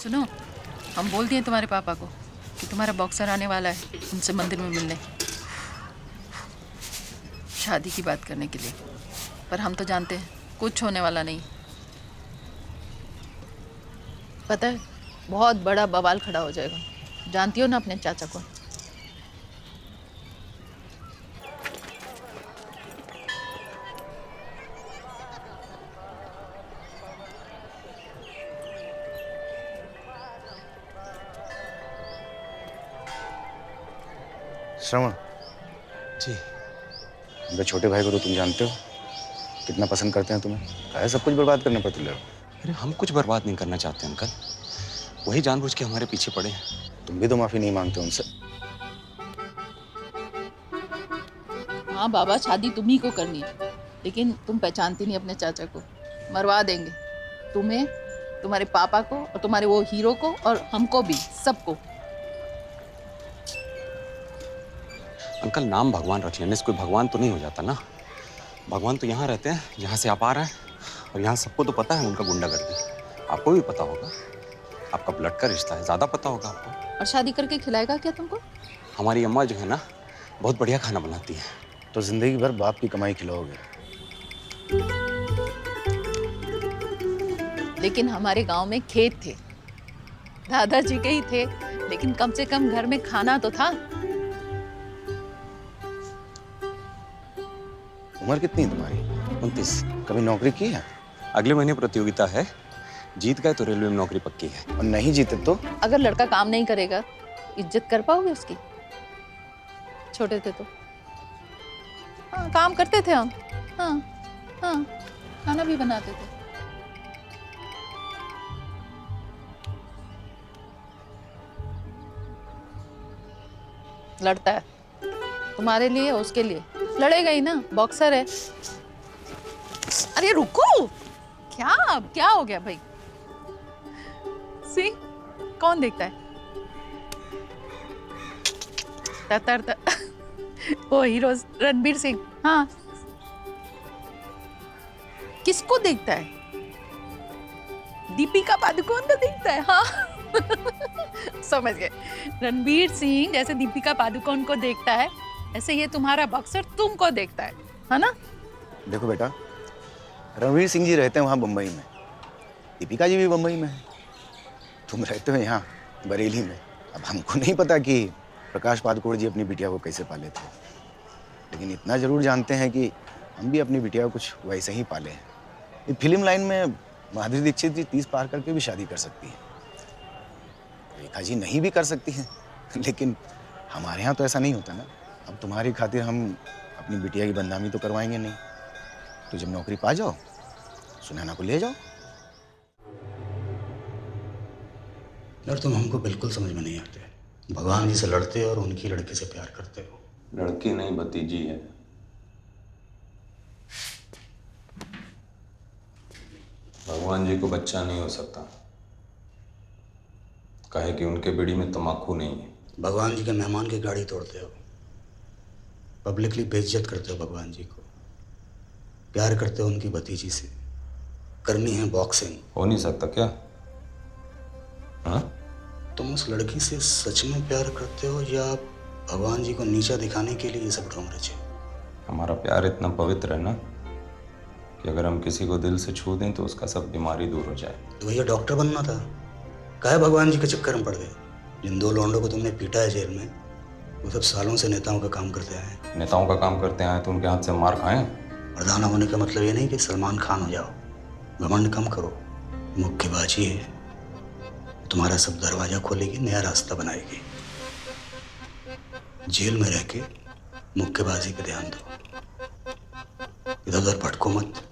सुनो, हम बोल दिए तुम्हारे पापा को कि तुम्हारा बॉक्सर आने वाला है उनसे मंदिर में मिलने, शादी की बात करने के लिए। पर हम तो जानते हैं कुछ होने वाला नहीं। पता है, बहुत बड़ा बवाल खड़ा हो जाएगा। जानती हो ना अपने चाचा को। श्रवण जी। मेरे छोटे भाई को तो तुम जानते हो कितना पसंद करते हैं तुम्हें। काहे सब कुछ बर्बाद करने पर तुले हो। अरे हम कुछ बर्बाद नहीं करना चाहते अंकल, वही जानबूझ के हमारे पीछे पड़े हैं। तुम भी तो माफी नहीं मांगते उनसे। हाँ बाबा, शादी तुम्ही को करनी है, लेकिन तुम पहचानती नहीं अपने चाचा को। मरवा देंगे तुम्हें, तुम्हारे पापा को और तुम्हारे वो हीरो को और हमको भी, सबको। अंकल नाम भगवान रख लेने से कोई भगवान तो नहीं हो जाता ना। भगवान तो यहाँ रहते हैं जहाँ से आप आ रहे हैं, और यहाँ सबको तो पता है उनका गुंडागर्दी। आपको भी पता होगा, आपका ब्लड का रिश्ता है, ज़्यादा पता होगा आपको। और शादी करके खिलाएगा क्या तुमको? हमारी अम्मा जो है ना, बहुत बढ़िया खाना बनाती है। तो जिंदगी भर बाप की कमाई खिलाओगे। लेकिन हमारे गांव में खेत थे, दादाजी के ही थे, लेकिन कम से कम घर में खाना तो था। उम्र कितनी है तुम्हारी? 29। कभी नौकरी की है? अगले महीने प्रतियोगिता है, जीत गए तो रेलवे में नौकरी पक्की है। और नहीं जीते तो? अगर लड़का काम नहीं करेगा, इज्जत कर पाओगे उसकी? छोटे थे तो हाँ, काम करते थे हम। हाँ हाँ, खाना भी बनाते थे। लड़ता है तुम्हारे लिए, उसके लिए लड़ेगा ही ना, बॉक्सर है। अरे रुको, क्या हो गया भाई? सी, कौन देखता है? तर वो हीरो रणबीर सिंह। हाँ, किसको देखता है? दीपिका पादुकोण तो देखता है। हाँ समझ गए। रणबीर सिंह जैसे दीपिका पादुकोण को देखता है, ऐसे ये तुम्हारा बॉक्सर तुमको देखता है ना? देखो बेटा, रणवीर सिंह जी रहते हैं वहाँ बम्बई में, दीपिका जी भी बम्बई में है, तुम रहते हो यहाँ बरेली में। अब हमको नहीं पता कि प्रकाश पादुकोण जी अपनी बिटिया को कैसे पाले थे, लेकिन इतना जरूर जानते हैं कि हम भी अपनी बिटिया को कुछ वैसे ही पाले हैं। ये फिल्म लाइन में माधुरी दीक्षित जी 30 पार करके भी शादी कर सकती है, रेखा जी नहीं भी कर सकती हैं, लेकिन हमारे यहाँ तो ऐसा नहीं होता ना। अब तुम्हारी खातिर हम अपनी बिटिया की बदनामी तो करवाएंगे नहीं। तो जब नौकरी पा जाओ, सुनैना को ले जाओ। यार तुम हमको बिल्कुल समझ में नहीं आते। भगवान जी से लड़ते हो और उनकी लड़की से प्यार करते हो। लड़की नहीं, भतीजी है। भगवान जी को बच्चा नहीं हो सकता, कहे कि उनके बीड़ी में तम्बाकू नहीं है। भगवान जी के मेहमान की गाड़ी तोड़ते हो, पब्लिकली बेइज्जत करते हो भगवान जी को, प्यार करते हो उनकी भतीजी से, करनी है बॉक्सिंग। हो नहीं सकता क्या? हाँ, तुम उस लड़की से सच में प्यार करते हो या भगवान जी को नीचा दिखाने के लिए ये सब ढोंग रचे? हमारा प्यार इतना पवित्र है ना कि अगर हम किसी को दिल से छू दें तो उसका सब बीमारी दूर हो जाए। तो भैया डॉक्टर बनना था, काहे भगवान जी के चक्कर में पड़ गए? जिन 2 लौंडों को तुमने पीटा है जेल में, वो सब सालों से नेताओं का काम करते आए हैं। नेताओं का काम करते आए तो उनके हाथ से मार खाएं? प्रधान होने का मतलब ये नहीं कि सलमान खान हो जाओ। घमंड कम करो, मुक्केबाजी है, तुम्हारा सब दरवाजा खोलेगी, नया रास्ता बनाएगी। जेल में रह के मुक्केबाजी पे ध्यान दो, इधर उधर भटको मत।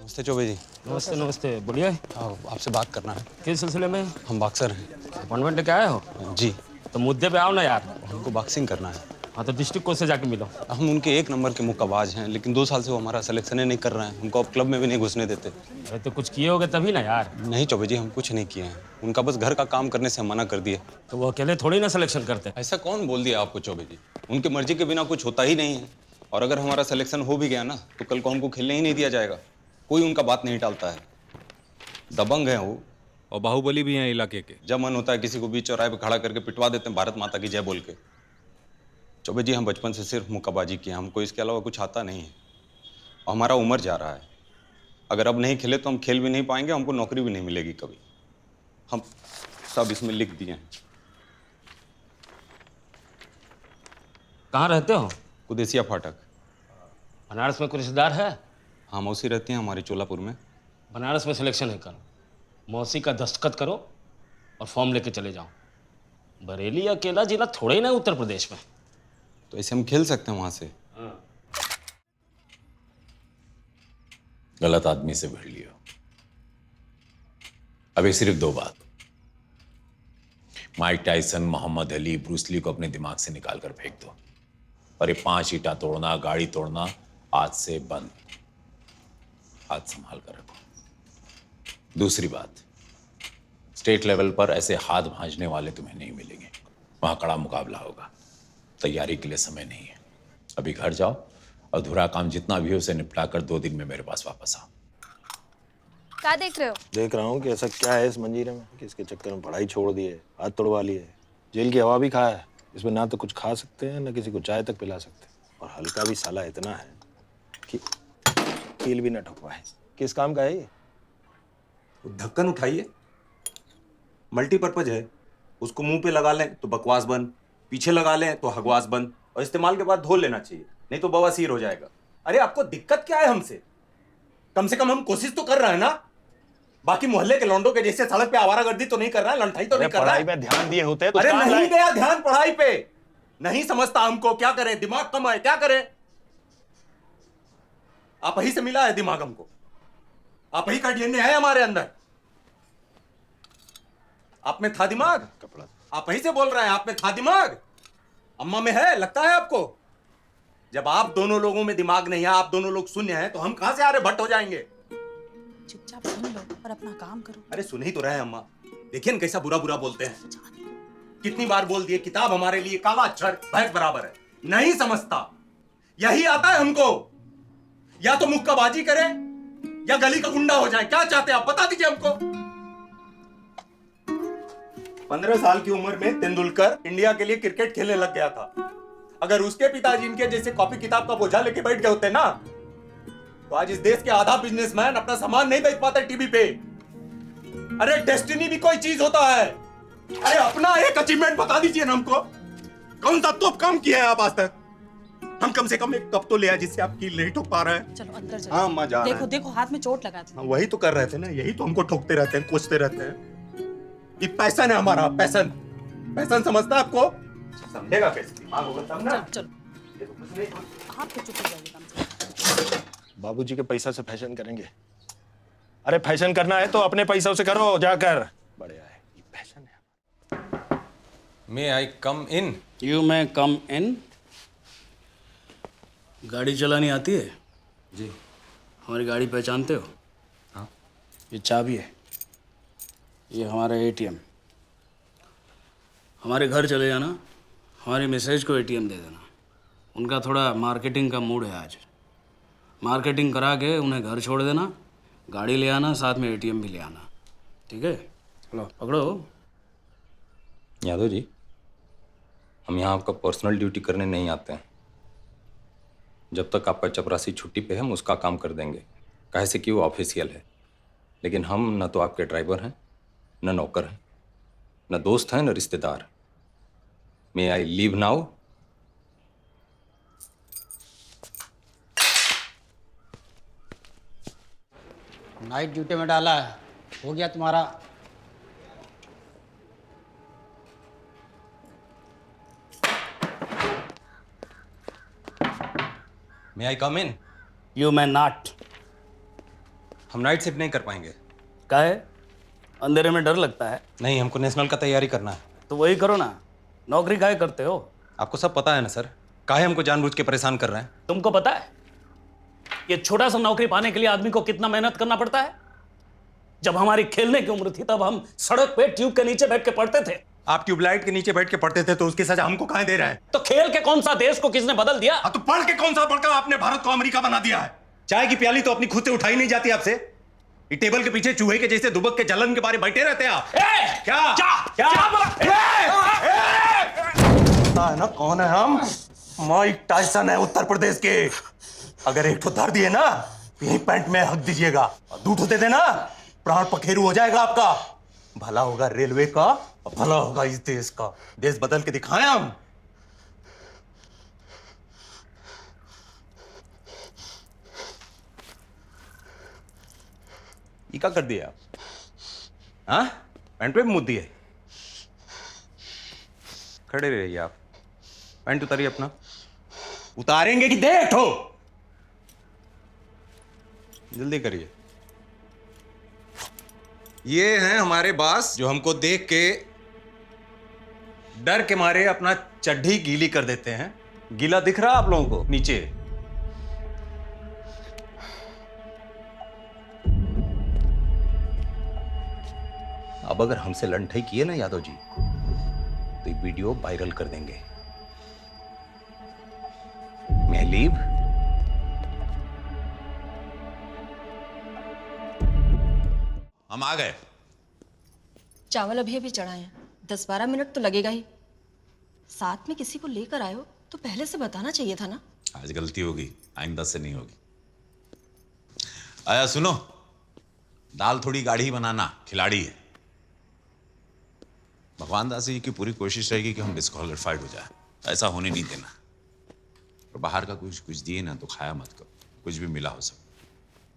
नमस्ते चौबे जी। नमस्ते नमस्ते, बोलिए। आपसे बात करना है। किस सिलसिले में? हम बॉक्सर हैं। अपॉइंटमेंट लेके आए हो? जी। तो मुद्दे पे आओ ना यार। हमको बॉक्सिंग करना है। हाँ तो डिस्ट्रिक्ट कोर्ट से जाके मिलो। हम उनके 1 नंबर के मुक्काबाज हैं, लेकिन 2 साल से वो हमारा सिलेक्शन ही नहीं कर रहे हैं। हमको अब क्लब में भी नहीं घुसने देते। अरे तो कुछ किए होगे तभी ना यार। नहीं चौबे जी, हम कुछ नहीं किए हैं। उनका बस घर का काम करने से मना कर दिए। तो वो अकेले थोड़ी ना सिलेक्शन करते। ऐसा कौन बोल दिया आपको चौबे जी? उनकी मर्जी के बिना कुछ होता ही नहीं है। और अगर हमारा सिलेक्शन हो भी गया ना, तो कल को हमको खेलने ही नहीं दिया जाएगा। कोई उनका बात नहीं टालता है। दबंग है वो, और बाहुबली भी हैं इलाके के। जब मन होता है किसी को बीच चौराहे पे खड़ा करके पिटवा देते हैं भारत माता की जय बोल के। चौबे जी, हम बचपन से सिर्फ मुक्काबाजी किए, हमको इसके अलावा कुछ आता नहीं है। और हमारा उम्र जा रहा है, अगर अब नहीं खेले तो हम खेल भी नहीं पाएंगे, हमको नौकरी भी नहीं मिलेगी कभी। हम सब इसमें लिख दिए हैं। कहाँ रहते हो? कुदेसिया फाटक। बनारस में कोई रिश्तेदार है? हाँ, मौसी रहती हैं हमारी चोलापुर में। बनारस में सिलेक्शन है कल, मौसी का दस्तखत करो और फॉर्म लेके चले जाओ। बरेली अकेला जिला थोड़े ही ना उत्तर प्रदेश में। तो ऐसे हम खेल सकते हैं वहाँ से। गलत आदमी से भिड़ लियो। अभी सिर्फ 2 बात, Mike Tyson, Muhammad Ali, Bruce Lee को अपने दिमाग से निकाल कर फेंक दो। और ये 5 ईंटा तोड़ना, गाड़ी तोड़ना आज से बंद। हाथ संभाल कर रखो। दूसरी बात, स्टेट लेवल पर ऐसे हाथ भांजने वाले तुम्हें नहीं मिलेंगे। वहां कड़ा मुकाबला होगा, तैयारी के लिए समय नहीं है। अभी घर जाओ, अधूरा काम जितना भी हो उसे निपटा कर 2 दिन में मेरे पास वापस आओ। क्या देख रहे हो? देख रहा हूँ कि ऐसा क्या है इस मंजीरे में कि इसके चक्कर में पढ़ाई छोड़ दी है, हाथ तोड़वा लिए है, जेल की हवा भी खाया है। इसमें ना तो कुछ खा सकते हैं, ना किसी को चाय तक पिला सकते हैं। और हल्का भी साला इतना है कि कील भी ना ठोकवाए। किस काम का है ये? ढक्कन उठाइए, मल्टीपर्पज है। उसको मुंह पे लगा लें तो बकवास बंद, पीछे लगा लें तो हगवास बंद, और इस्तेमाल के बाद धो लेना चाहिए, नहीं तो बवासीर हो जाएगा। अरे आपको दिक्कत क्या है हमसे? कम से कम हम कोशिश तो कर रहे हैं ना। बाकी मोहल्ले के लौंडों के जैसे सड़क पे आवारागर्दी तो नहीं कर रहा है, लंठाई तो नहीं कर रहा है। पढ़ाई में ध्यान दिए होते तो अरे काम नहीं लाए। गया ध्यान पढ़ाई पे, नहीं समझता हमको। क्या करें, दिमाग कम है, क्या करें? आप ही से मिला है दिमाग हमको, आप ही का डीएनए है हमारे अंदर। आप में था दिमाग, कपड़ा आप ही से बोल रहे हैं आप में था दिमाग। अम्मा में है, लगता है आपको? जब आप दोनों लोगों में दिमाग नहीं है, आप दोनों लोग शून्य हैं, तो हम कहां से आरे भट्ट हो जाएंगे? चुपचाप सुन लो और अपना काम करो। अरे सुन ही तो रहे हैं अम्मा, देखिए ना कैसा बुरा बुरा बोलते हैं। कितनी बार बोल दिए किताब हमारे लिए काला अक्षर भैंस बराबर है, नहीं समझता। यही आता है हमको, या तो मुक्काबाजी करे या गली का गुंडा हो जाए। क्या चाहते हैं आप, बता दीजिए हमको। 15 साल की उम्र में तेंदुलकर इंडिया के लिए क्रिकेट खेलने लग गया था। अगर उसके पिताजी इनके जैसे कॉपी किताब का बोझा लेके बैठ गए होते ना, तो आज इस देश के आधा बिजनेसमैन अपना सामान नहीं बेच पाते टीवी पे। अरे डेस्टिनी भी कोई चीज होता है। अरे अपना एक अचीवमेंट बता दीजिए ना हमको, कौन सा तोप काम किया है आप आज तक? हम कम से कम एक कप तो ले आए जिससे आप कील नहीं ठोक पा रहे हैं। चलो अंदर चलो। हाँ अम्मा, जा रहे हैं। देखो देखो हाथ में चोट लगा दी। हाँ, वही तो कर रहे थे ना, यही तो हमको ठोकते रहते हैं, कोसते रहते हैं। ये पैशन है हमारा, पैशन। पैशन समझता है आपको? समझेगा कैसे, दिमाग होगा तब ना। चलो ये तो कुछ नहीं। आप तो चुप हो जाइए कम से कम। बाबूजी के पैसा से फैशन करेंगे? अरे फैशन करना है तो अपने पैसों से करो जाकर। बड़े आए, ये फैशन है। मे आई कम इन? यू मे कम इन। गाड़ी चलानी आती है? जी। हमारी गाड़ी पहचानते हो? हाँ। ये चाबी है, ये हमारा एटीएम। हमारे घर चले जाना, हमारी मिसेज को एटीएम दे देना। उनका थोड़ा मार्केटिंग का मूड है आज। मार्केटिंग करा के उन्हें घर छोड़ देना, गाड़ी ले आना, साथ में एटीएम भी ले आना। ठीक है? लो पकड़ो। यादव जी, हम यहाँ आपका पर्सनल ड्यूटी करने नहीं आते हैं। जब तक आपका चपरासी छुट्टी पे है हम उसका काम कर देंगे, काहे से कि वो ऑफिशियल है। लेकिन हम न तो आपके ड्राइवर हैं, न नौकर हैं, न दोस्त हैं, न रिश्तेदार। May I leave now? Night duty में डाला है, हो गया तुम्हारा। May I come in? You may not. हम नाइट शिफ्ट नहीं कर पाएंगे। का है? अंधेरे में डर लगता है? नहीं, हमको नेशनल का तैयारी करना है। तो वही करो ना, नौकरी काहे करते हो? आपको सब पता है ना सर, काहे हमको जानबूझ के परेशान कर रहे हैं? तुमको पता है ये छोटा सा नौकरी पाने के लिए आदमी को कितना मेहनत करना पड़ता है? जब हमारी खेलने की उम्र थी तब हम सड़क पे ट्यूब के नीचे बैठ के पढ़ते थे। आप ट्यूबलाइट के नीचे बैठ के पढ़ते थे तो उसकी सजा हमको कहां दे रहे हैं? तो खेल के कौन सा देश को किसने बदल दिया? तो पढ़ के कौन सा पढ़कर आपने भारत को अमेरिका बना दिया है? चाय की प्याली तो अपनी खुद से उठाई नहीं जाती आपसे। ये टेबल के पीछे चूहे के जैसे दुबक के जलन के बारे बैठे रहते हैं आप। क्या क्या पता है ना कौन है हम? माइक टायसन है उत्तर प्रदेश के। अगर एक ठो धर दिए ना तो यही पैंट में हक दीजिएगा, और दू ठो दे देना प्राण पखेरु हो जाएगा आपका। भला होगा रेलवे का और भला होगा इस देश का। देश बदल के दिखाएं हम। ये क्या कर दिया आप? हाँ, पैंट पे मुद्द दिए। खड़े रहिए आप। पैंट उतारिए अपना। उतारेंगे कि देखो, जल्दी करिए। ये हैं हमारे बॉस जो हमको देख के डर के मारे अपना चड्ढी गीली कर देते हैं। गीला दिख रहा आप लोगों को नीचे? अब अगर हमसे लड़ाई किए ना यादव जी तो ये वीडियो वायरल कर देंगे। मैं लीव। हम आ गए। चावल अभी अभी चढ़ाए हैं, 10-12 मिनट तो लगेगा ही। साथ में किसी को लेकर आए हो तो पहले से बताना चाहिए था ना। आज गलती होगी, आइंदा से नहीं होगी। आया सुनो, दाल थोड़ी गाढ़ी बनाना, खिलाड़ी है। भगवान दास जी की पूरी कोशिश रहेगी कि हम डिस्क्वालिफाइड हो जाए, ऐसा होने नहीं देना। और बाहर का कुछ दिए ना तो खाया मत करो, कुछ भी मिला हो सब।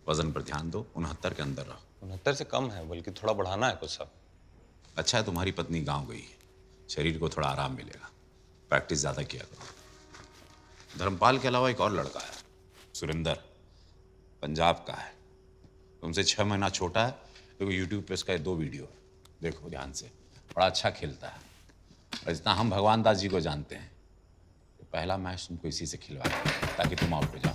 वजन पर ध्यान दो, 69 के अंदर रहो। 69 से कम है, बल्कि थोड़ा बढ़ाना है कुछ सब। अच्छा है तुम्हारी पत्नी गांव गई है, शरीर को थोड़ा आराम मिलेगा। प्रैक्टिस ज्यादा किया करो। धर्मपाल के अलावा एक और लड़का है, सुरेंदर, पंजाब का है। तुमसे 6 महीना छोटा है। देखो यूट्यूब पे उसका 2 वीडियो है, देखो ध्यान से। बड़ा अच्छा खेलता है। और जितना हम भगवान दास जी को जानते हैं, तो पहला मैच तुमको इसी से खिलवाया ताकि तुम आउट हो जाओ।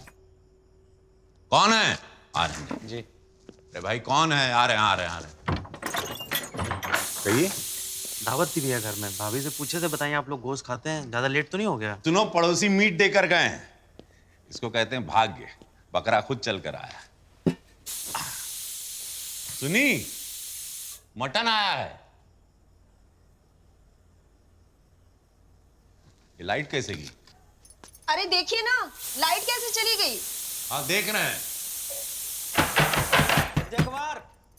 कौन है? आ रहे हैं जी। अरे भाई कौन है? आ रहे हैं। कहिए। दावत थी भैया घर में, भाभी से पूछे थे, बताइए आप लोग गोश्त खाते हैं, ज्यादा लेट तो नहीं हो गया? सुनो, पड़ोसी मीट देकर गए हैं। इसको कहते हैं भाग्य। बकरा खुद चल कर आया। सुनी, मटन आया है। ये लाइट कैसे की? अरे देखिए ना, लाइट कैसे चली गई। हाँ देख रहे हैं।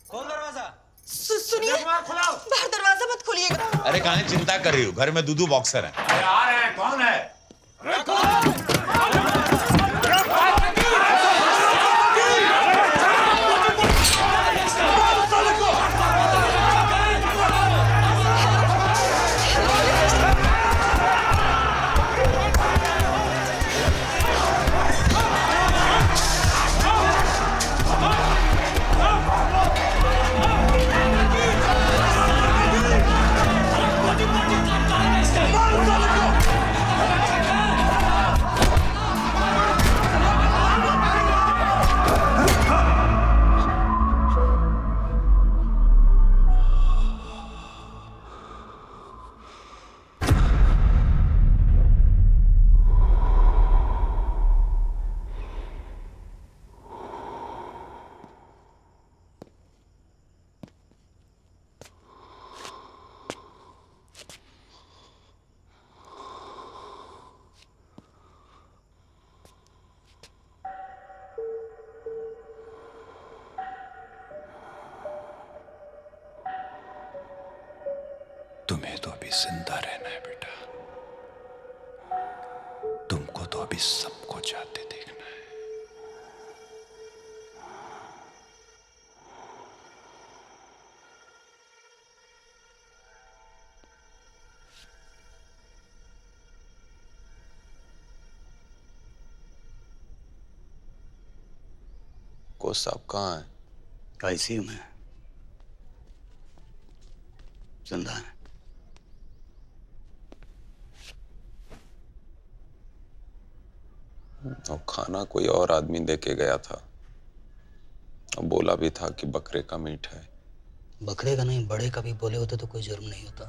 खोल दरवाजा। सुनिए, बाहर दरवाजा मत खोलिएगा। अरे काहे चिंता कर रही हो? घर में दूधू बॉक्सर है। अरे आ रहे हैं। कौन है? तुम्हें तो अभी जिंदा रहना है बेटा। तुमको तो अभी सबको जाते देखना है। कोच साहब कहाँ हैं? आईसीयू में जिंदा है। और खाना कोई और आदमी दे के गया था, और बोला भी था कि बकरे का मीट है। बकरे का नहीं, बड़े का भी बोले होते तो कोई जुर्म नहीं होता।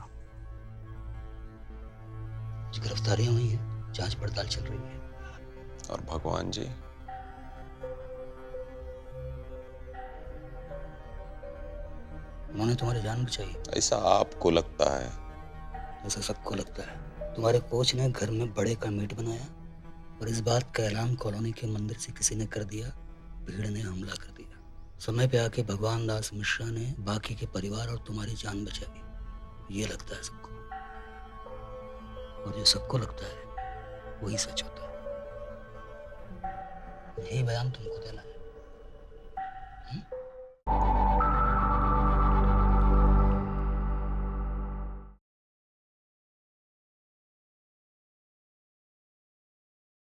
गिरफ्तारियां हुई हैं, जांच पड़ताल चल रही है। और भगवान जी? उन्होंने तुम्हारी जान बचाई। ऐसा आपको लगता है? ऐसा सबको लगता है। तुम्हारे कोच ने घर में बड़े का मीट बनाया और इस बात का ऐलान कॉलोनी के मंदिर से किसी ने कर दिया। भीड़ ने हमला कर दिया। समय पे आके भगवान दास मिश्रा ने बाकी के परिवार और तुम्हारी जान बचाई। ये लगता है सबको, और जो सबको लगता है वही सच होता है। यही बयान तुमको देना है।